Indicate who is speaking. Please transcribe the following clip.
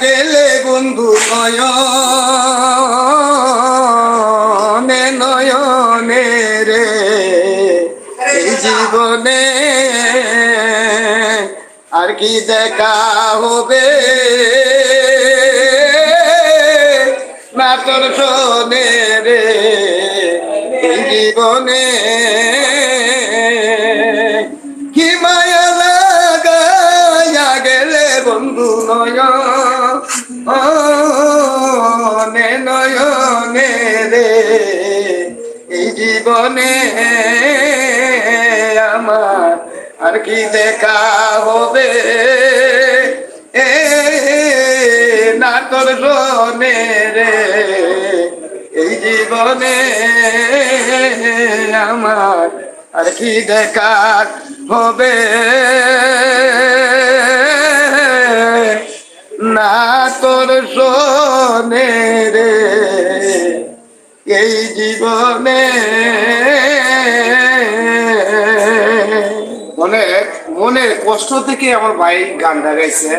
Speaker 1: গেলে বন্ধু নয়নে নয়নে রে এই জীবনে আর কি দেখা হবে না তোর শোনে রে এই জীবনে কি মায়া লাগাইয়া গেলে বন্ধু নয়নে নয়নে রে এই জীবনে আমার আর কি দেখা হবে না তোর শোনে রে এই জীবনে আমার আর কি দেখা হবে না তোর শোনে রে এই জীবনে। অনেক মনের কষ্ট থেকে আমার ভাই গানটা গাইছে।